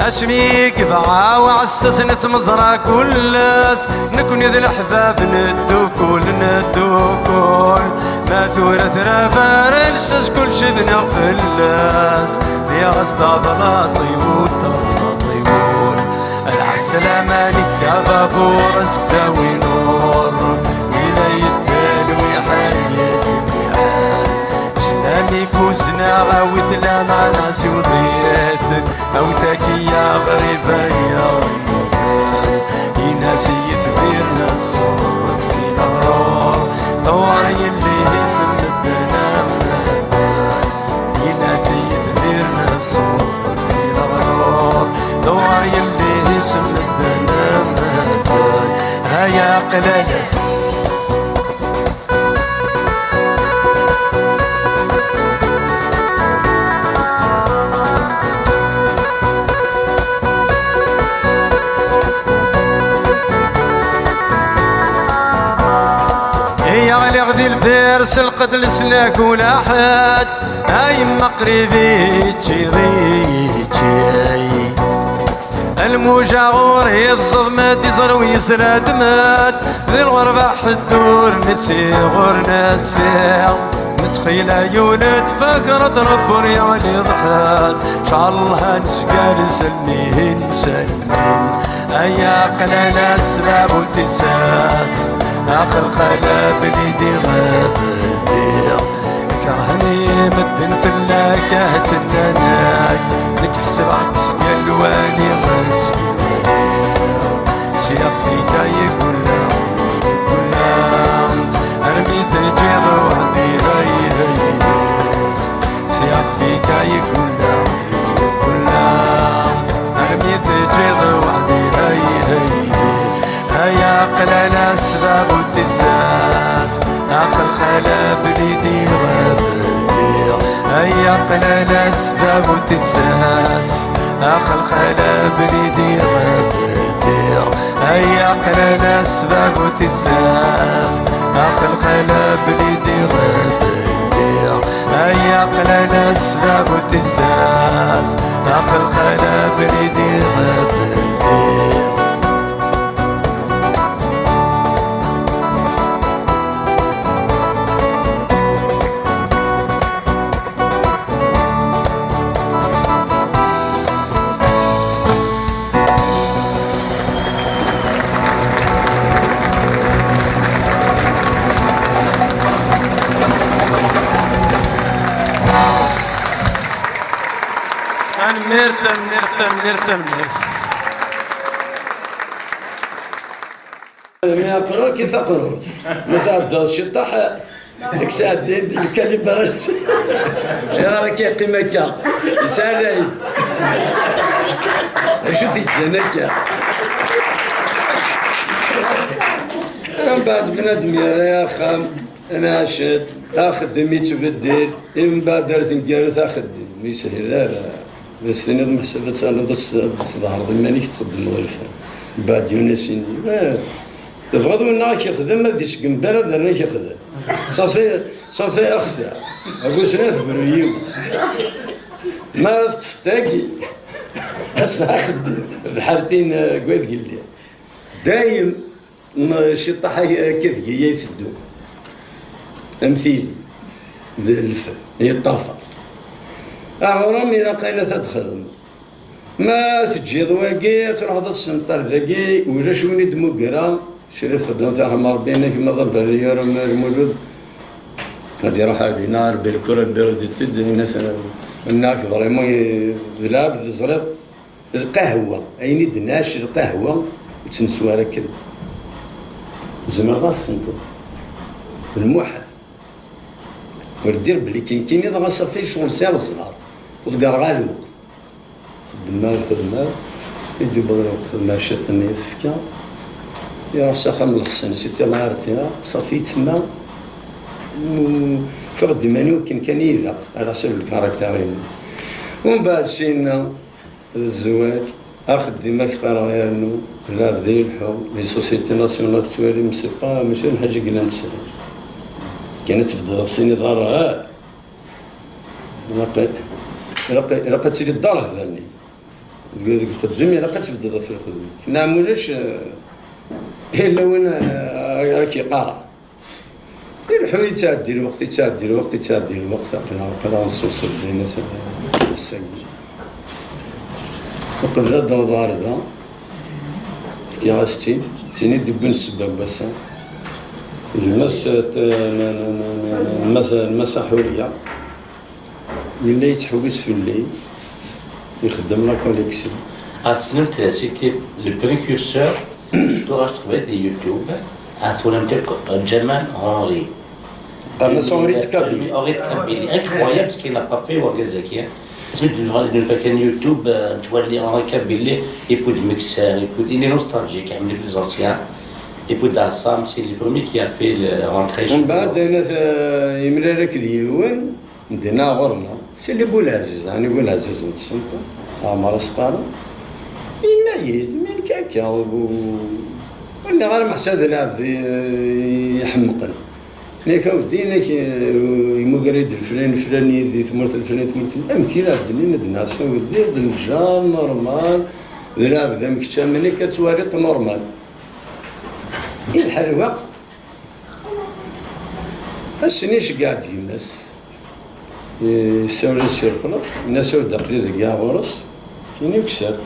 S4: اسميك بعا وعسس نتمزرا كلاس نكون ذي الاحباب ندوكول ندوكول ما تورث رافار الشاش كل شبنا فلاس يا غصدا بلا طيبول طيبول العسلامة عليك يا بابور رزق زاوي نور كوزنا غاوي تلا مع ناس وضيات او تاكيا غريبة يا غريبان يناس يثبيرنا الصوت في الغرور طواري اللي يسم الدنام يناس يثبيرنا الصوت في الغرور طواري اللي يسم الدنام هيا قلالس غدي الفيرس القتل سلاك ولا حد هاي مقربي تجيري الموجة غور يضصد ما تزر ويسراد مات ذي الغربة حدور نسي غور نسي متخيلة يولد فكرة رب ريالي ضحات شاء الله نشقال سلمين سلمين هيا قلنا السباب وتساس آخر خلا بليدي غابلدي كرهني مدن في اللاكة تناناك لك حسب عكس الوالي غسل سياق فيك يقول ارمي تجيض وحدي هي سياق فيك يقول ارمي تجيض وحدي هي هيا قلنا السباب وتساس آخر خلا بليدي غابلدي هيا قلنا السباب وتساس آخر خلا بليدي غابلدي هيا قلنا السباب وتساس آخر خلا بليدي غابلدي هيا قلنا السباب وتساس آخر خلا بليدي غابلدي مرتن
S3: ما قرر كي تقرر مثلا الشطاح اكساد دي الكلمه يا راك قيمك سالي شو تيجي من بعد بنادم يا خام انا شد اخدم يتبدل من بعد درت نقارث اخدم ما يسهل لا بس تنظم حسابات أنا ظهر ضمانيك تقدم غرفة بعد يونسيني تبغض ونا كيخدم ما ديش قنبلة درنا كيخدم صافي أخذها أقول سنة تبريو ما تفتاكي أسمع خدم بحالتين قواد قال لي دايم شي طاحة كذا يفدو أمثيلي ذي الفن هي الطافة أغرامي لقينا تدخل ما تجي ضواقي تروح تسنطر ذاكي ولا شوني دموقرا شريف خدام تاع مربينا كيما ضرب الريال موجود غادي يروح على دينار بالكرة بالديتيد الناس هناك فريمون يلعب زريب القهوة أيني دناش القهوة وتنسوها ركب زعما غاس سنطر الموحد وردير بلي كاين غا صافي شغل سير الزهر وتقرغا الوقت خدمة يدي بدل الوقت ما شاتني يسفكا يروح ساخا من الحسن سيتي لارتيها صافي تما فقد ماني كان يلق على حسب الكاركترين ومن بعد شينا الزواج اخذ ديما كيقرا يرنو لا بدا يلحو لي سوسيتي ناسيونال توالي مسي با ماشي حاجه قلنا نتسال كانت تبدا في سيني دارها لقيت تسيلي الدار هبالني تقول لك خدمي لقيت تبدا في الخدمه كنا مولاش الا وانا كيقارع الحوي تعدي الوقت قرا نصوص بدينا الساق وقبل هذا الدار هذا كي غاستي تيني دبن السباب بس المساحورية اللي يتحوس في الليل يخدم لا كوليكسيون.
S1: سنمت سيتي لو بريكورسور تراش تقبل دي يوتيوب Jamal Henry.
S3: Henri de Kabylie.
S1: Henri de Kabylie, incroyable ce qu'il n'a pas fait Ouagazaki. Est-ce que tu fais YouTube, tu vois Henri de Kabylie, et puis le mixeur, il est nostalgique, il est plus ancien. Et puis Dassam, c'est le premier qui a fait rentrer chez
S3: nous. يملا لك ديوان مدينا غرنا سي اللي بولعزيز يعني بولعزيز نتصنت عمر سقارة ينايد من كاكا ولا غير محساد العبد يحمقن نيك ودينا يمقريد الفلاني ذي ثمرت الفلاني امكي العبد اللي ندنا سوي ديد الجار نورمال العبد مكتا مني كتواريط نورمال يلحق الوقت السنيش قاعد الناس يساوي السيركلر الناس يود قليل كاع غرس كاين يكسر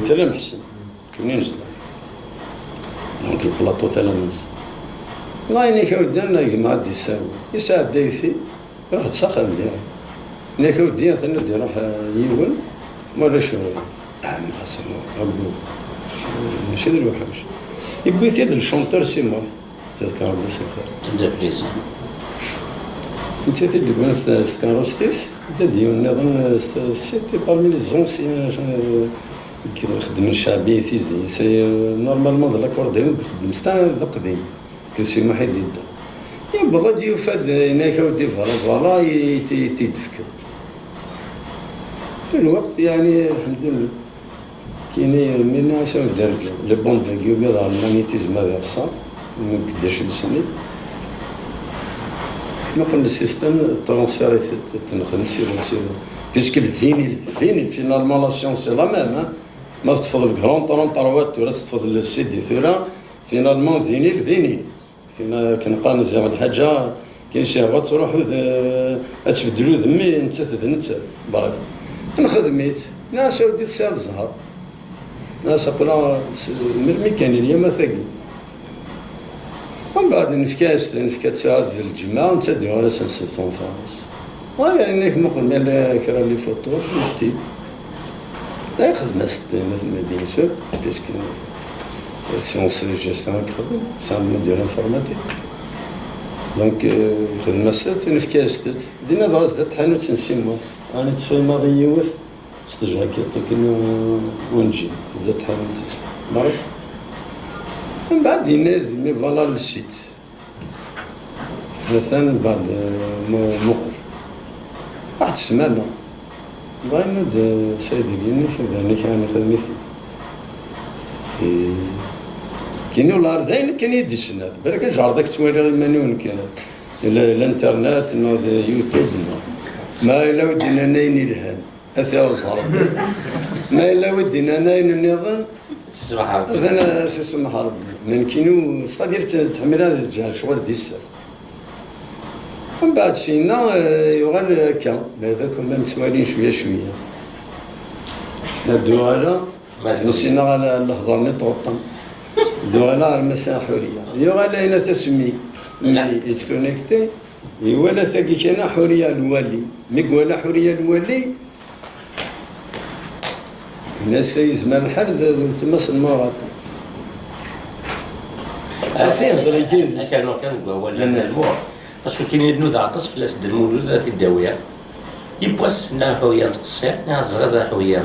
S3: ثلا محسن كاين نزل دونك البلاطو ثلا محسن والله اني كودنا ما عاد يساعد دايفي راح تسخن ديالها اني كودي ثنا دي راح يول ولا شغل ما حسن ابو ماشي ديال الوحش يبغي يد الشونتور سيمون تذكر بس
S1: ده بليز
S3: انت تدبر في سكاروستيس دا ديال نظن سيتي بارمي لي زونسيان كي خدم الشعبي تيزي سي نورمالمون د لاكورديون خدم ستان قديم كلشي ما حد يدا يبغى يفاد هناك ودي فوالا يتفكر في الوقت يعني الحمد لله كاين من عشان الدرجه لي بون ديو بيض المانيتيزم هذا الصار من قداش السنين نقول السيستم ترانسفيري تنخدم سير بيسك الفينيل فينالمون لا سيونس سي لا ميم ما تفضل الكرون طرونطروات ولا تفضل السيدي ثورا فينالمون فينيل فينا كنبقى نزيغ الحاجه كاين شي هبط تروحو تبدلو ذمي انت تذنت برك نخدميت ناس وديت سال الزهر ناس قلا الميكانيكيه ما ثقي ومن بعد نفكات هاد الجماعة نتديو على سلسلة فونفاس وهي انك مقل مال كرا لي فوتور نفتي لا خدمة مثل بيان سور بيسك سيونس جيستيون كخدم سان ديال انفورماتيك دونك خدمة ست نفكات ست دينا دراس دات حانوت سنسيمو راني تفاي ماضي يوث استجرا كي ونجي زدت حانوت معرف من بعد الناس مي فوالا للسيت مثلا بعد مقر واحد السمانة والله نود سيدي ليني شبه كان خدمتي كاين ولا ردين كان يدي السنات بالك جاردك توالي مانيون كان الانترنت نوض يوتيوب ما الا ودينا ناين الهان اثير صار ما الا ودينا ناين النظام
S1: تسمح
S3: انا سمح ربي من كينو صدير تحمل هذا الجهه شغل ديسر من بعد شينا يغال كان هذاك كنا متوالين شويه شويه نبدو على نسينا على الهضر نطوطن ندو على المساحه حوريه يغال هنا تسمي اللي يتكونيكتي ولا ثقي كان حوريه الولي مقولا حوريه الولي الناس يزمان الحال تمس المرض صافي هضر يجي
S1: كان ولا الموت باسكو كاين يدنو عطس في لاس المولود ذاك الداويه يبواس نا حويه نتقصير نا صغير حويه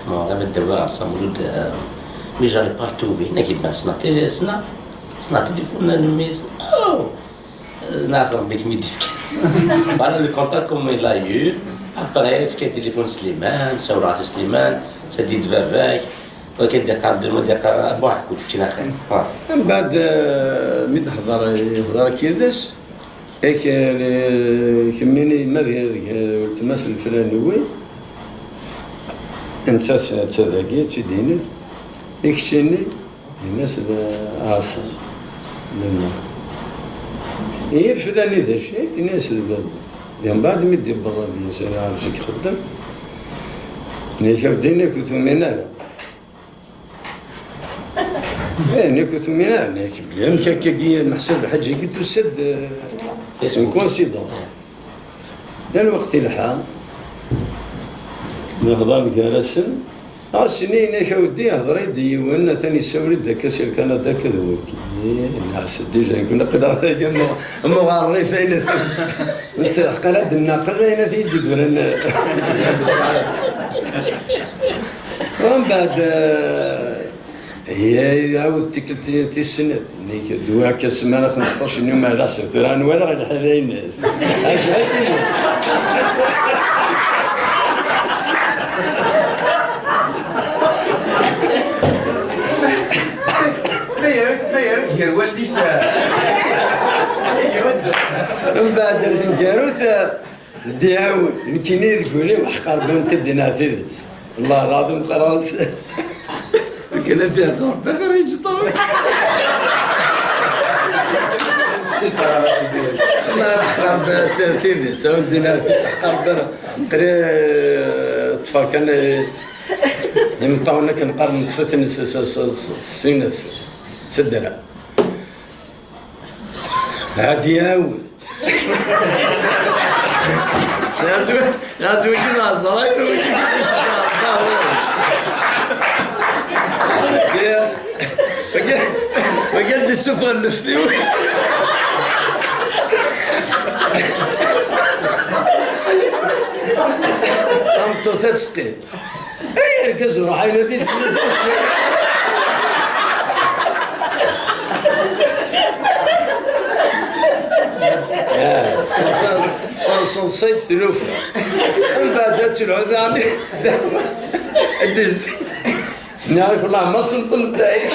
S1: مون غير الدواء عصا مولود مي جاري با توفي نا كيما صنا تليفون نميز نعصر بك ميديفك انا لو كونتاكت كوم لا يو ابري فكا تليفون سليمان سورات سليمان سديد فافاك وكيدي قاد المدقه بواحد كنت كنا خير
S3: من بعد مي يهضر كيداش هيك كميني ماذا تمثل الفلاني وين انت تذاكي تديني يكشيني الناس عاصم لنا هي الفلاني ذا شيء الناس الباب من بعد مدي برا بيا انا عارف شي يخدم نيكا بدينا كنتو منارة كنتو منارة نيكا بلي مكاكا محسوب الحاجة قلتو سد سون كونسيدونس الوقت الحال نهضر كراسن سنين يا ودي هضر يدي وانا ثاني سوري كاسير كندا كذا وكي الناس ديجا كنا قدر اما غاري فين نسرح قلد الناقل هنا في يدي تقول ومن بعد هي يعاود تيك السنة نيك دواء كسمانة 15 يوم على راسه ثران ولا غير حاجة الناس اش هاكي
S4: هي والدي
S3: من بعد الجاروث بدي عاود يمكن تقولي وحقر بنت الدنا ثلث والله العظيم خلاص قال فيها ضرب غير يجي طول الله يخرب ثلث ودينا تحقر قري طفا كان يمطاونا كنقرن طفتن سينس سدرا هادي ياول لازم كذا الزراير ويجي وقد السفر النفسي قمت تسقي اي الكسر عينه دي صلصيت ثلوفة من بعد العذامي الدز نعرف والله ما سنطل دايك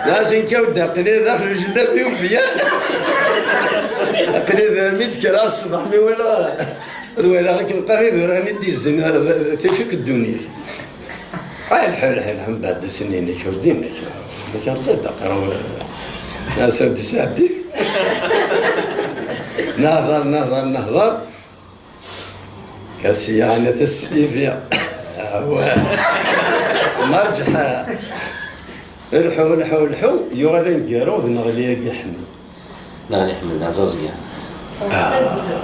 S3: لازم كودا قني داخل الجلاب يوم بيا قني ذا ميت كراس صباح مي ولا لكن قريب راني ديز تفك الدنيا هاي الحال من بعد سنين كودينا كان صدق ناس ودي سادي نهضر كاسيانة السيفيا سمرجح الحو يغلي القارود نغلي يحمل
S1: يحمل عزازية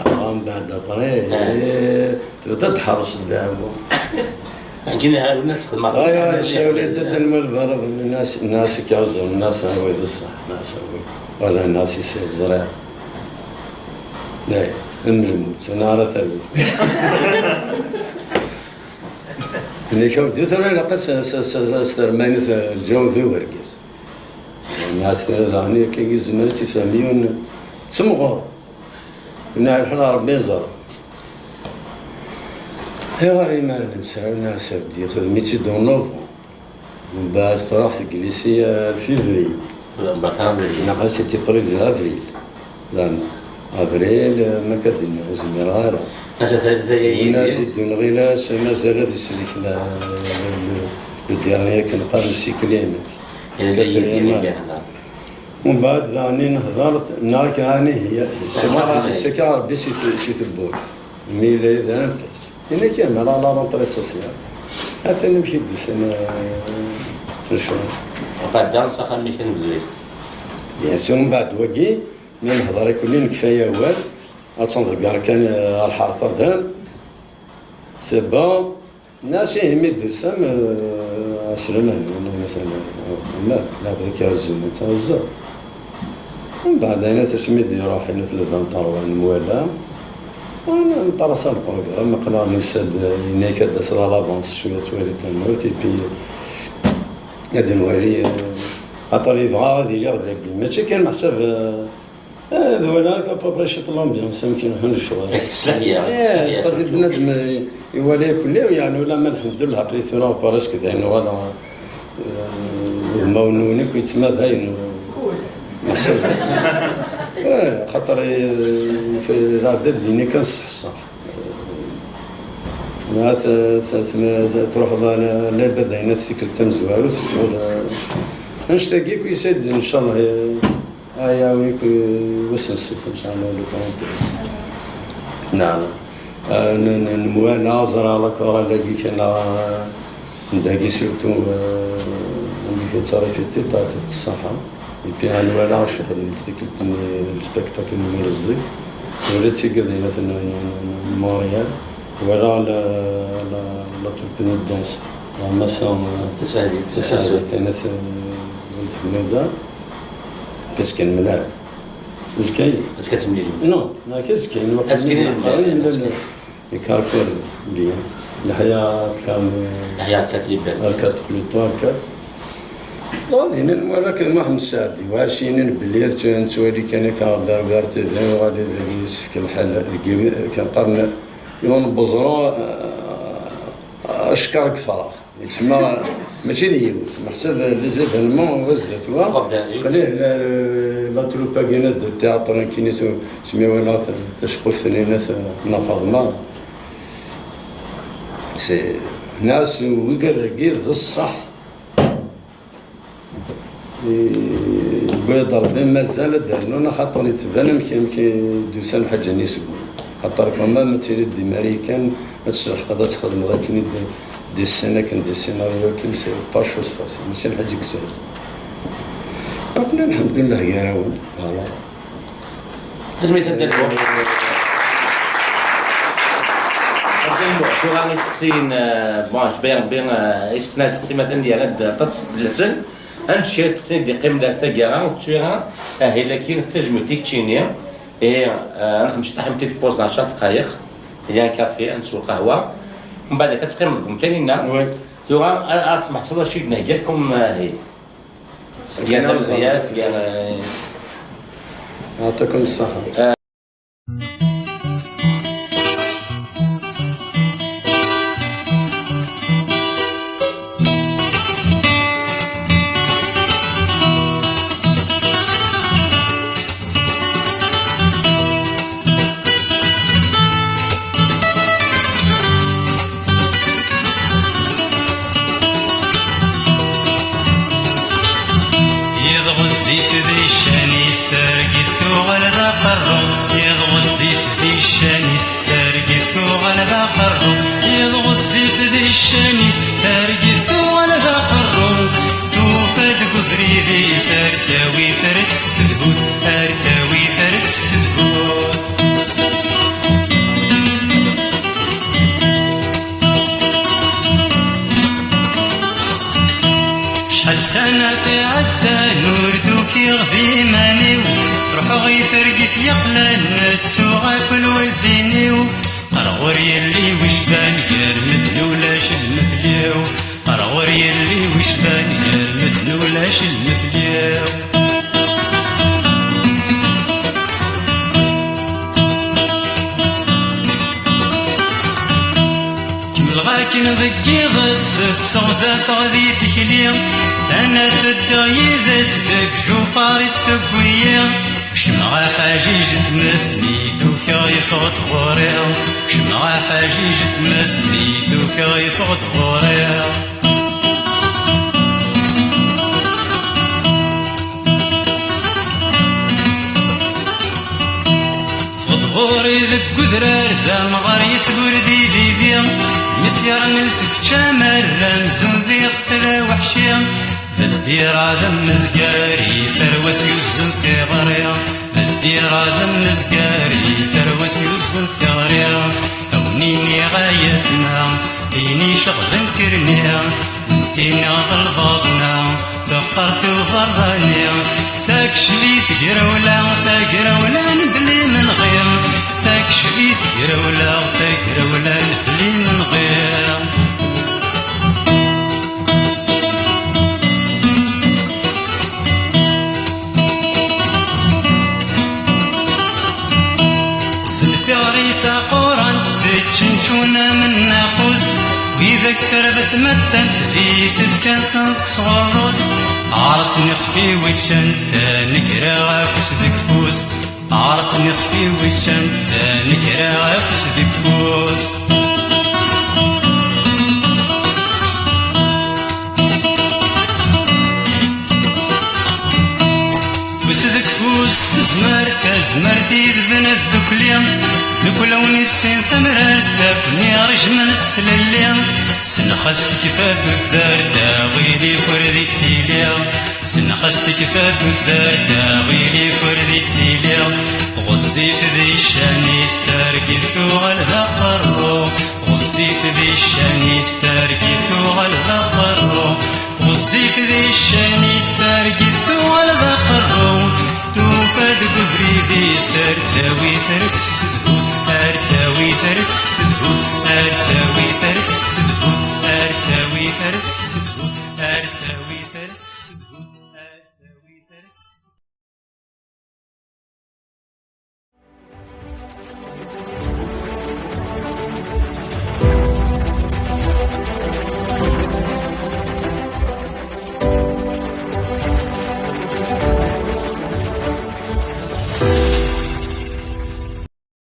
S3: من بعد طريق تتحرص الدعوة
S1: كنا هالو الناس تخدم
S3: ايوا الشاولي ضد المنبر الناس كيعزوا الناس هاوي الصح الناس هاوي ولا الناس يسير زرع لا المجموت انا على ثلج اللي كودي ترى لقص استرماني الجو في ورقيس الناس يعني كي زمرتي فاميون تسمغوا كنا الحنا ربي زرع غير ما نمسعونا سعودي خدمتي دون نوفمبر من بعد تروح في الكليسية فيفري نقل سيتي قريب افريل زعما افريل ما كدير زمير غير
S1: اجا ثلاثة ايام
S3: نادي دون غيلاس مازال هذا السنة لو ديرني كنقارن السيكلين ومن بعد ثاني هضرت ناك هاني هي السكة ربي سي ثبوت ميلي ذا نفس هنا كامل على رونتري سوسيال حتى نمشي دو سنة نشوف
S1: وقد دانس خلني كنبدوي
S3: بيان سور من بعد وكي من نهضر كلين كفاية وال أتنظر كان الحرثة ذان سي بون ناس يهمي دوسام أسلم مثلا لا بذاك الزمن تهزر من بعد أنا تسميت روحي مثل فانطروان موالاه وانا نطرس البروغرام نقدر نسد هناك داس لافونس شويه توالي تنمر بي غادي نوري خاطر يبغى غادي يلي غادي ماشي كان محسب هذا ولا كابا شط لامبيونس يمكن نشوف
S1: تسلحيه
S3: صدق بنادم يولي كله يعني ولا ما الحمد لله عطيتونا بارسك يعني ولا المونوني كيتسمى هاين خاطر في العدد اللي كان صح ما تروح لا بدا هنا ثيك التمزوار الشغل نشتاقيك ويسد ان شاء الله يا ويك وسنس ان شاء الله لو طون نعم نموانا زرا لا كورا لاقي كنا نداقي سيرتو اللي كتعرفي تاع الصحه بي انا ولا شي خدمت ديك السبيكتاكل المرزدي ولات تيقضي مثلا مونريال ولا لا تروب دو دونس لا ماسون تسالي ثاني ولد حميده كتكن ملعب كاين
S1: كتملي
S3: نو ما كاين وقت كارفير بيان الحياه كان الكات بليتو الكات غادي ولكن ما مساعدي واشين بلير تولي كان كنهضر بارتي غادي يسفك الحال كنقارن يوم بزرو اشكرك فراغ تسمى ماشي ديال محسب لي زيفينمون وزدتوا قليل لا تروبا كاينه دو تياتر كاينه سميوها تشقوا الثنينات نفض ما سي ناس وكذا كير الصح بغيت ربي مازال دارنا خاطر يتبان يمكن دوسان حاجه نيسكو خاطر كما مثلا دي ماريكان تشرح قضا تخدم لكن دي السنه كان دي السيناريو كيما سي با شوز فاسيل ماشي حاجه كسر ربنا الحمد لله يراون فوالا
S1: خدمت الدرب غادي نسقسين بونش بين استثناء التقسيمات ديال هاد القص بالسن هنشي التقسيم ديال قيمه ثاقيرا وتشيرا هي لكن التجميع تيكتشينيا انا خمسة طاحن تيت بوز 10 دقائق هي كافي نسوق قهوه من بعد كتقيم لكم كاينين ثورا تسمح صدر شي ديالكم هي ديال الرياس ديال
S3: يعطيكم الصحه
S5: الزيت ذي الشانيس ترقثو على ذا قرو يضغو الزيت ذي الشانيس ترقثو على ذا قرو يضغو الزيت ذي الشانيس ترقثو على ذا قرو توفد قبري ذي سارتاوي ثرت السدهوت ارتاوي ثرت السدهوت شحال سنة في عدا نور دوكي غذي مانيو روحو غيثرقث يخلان تسوغا كل والدينيو قرغور يلي وشبان غير مدلولاش المثليو قرغور يلي وشبان غير مدلولاش المثليو لكن ضقيض السغزة غادي تكلي أنا فدا يدس دك جوفار يستقوية كشمع حاجيج تمسني دوكا يفغد غوريا كشمع حاجيج تمسني دوكا يفغد غوريا غوري ذك قدرار ذا مغار يسبور دي بيبيا مسيار من سكتشا مرام زنذي اختلا وحشيا الدير عدم مزقاري ثروس يوزن في غريا الدير عدم مزقاري ثروس يوزن في غريا اونيني غايتنا ديني شغل ترنيا انتي ناضل باضنا فقرت وضرانيا ساكش لي تقرولا تقرولا نبلي من غير ساكش لي تقرولا تقرولا نبلي من غير سنثاريتا قران تتشنشونا من ناقوس وإذا كثربت ما تسنت ذي تفكان سنت صغروس عرس نخفي ويتشنت نقرا غافس ذك فوس عرس نخفي ويتشنت نقرا غافس ذك فوس فوس ذك فوس تزمر تزمر ذي ذبنا الذكليا ذكلا ونسين ثمرات ذاكني رجم نستلليا سنخست كفاث الدار داويلي فردي تسيليا سنخست كفاث الدار داويلي فردي تسيليا غزي في ذي الشاني استرقي ثوغل ذا قرو غزي في ذي الشاني استرقي ثوغل ذا قرو غزي في ذي الشاني استرقي ثوغل ذا قرو توفاد قبري سرتاوي ثرت السدود ارتاوي ثرت السدود ارتاوي ثرت السدود ارتاوي ثرت السدود ارتاوي